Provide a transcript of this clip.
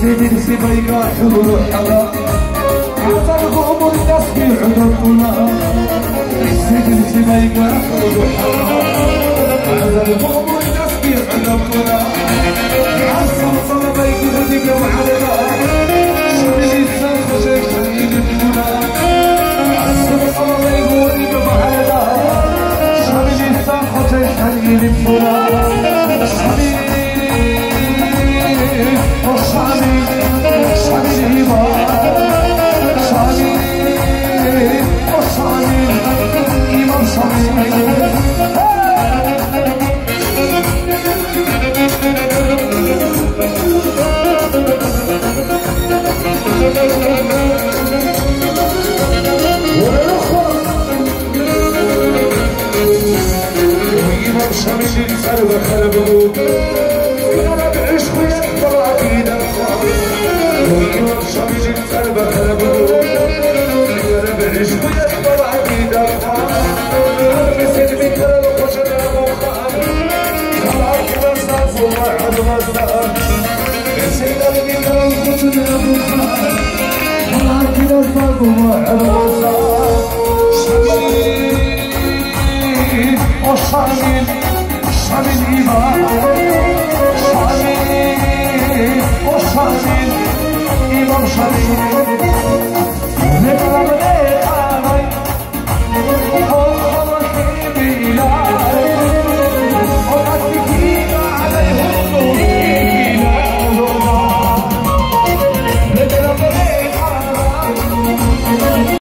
سيدي سبيقة حضور حلا عطرهم الناس بيعذرنا سيدي سبيقة حضور حلا عطرهم الناس بيعذرنا عصر صلبي قدك وعلنا شملي السنخ جيش يلفنا عصر صلبي قدك وعلنا شملي السنخ جيش يلفنا شامل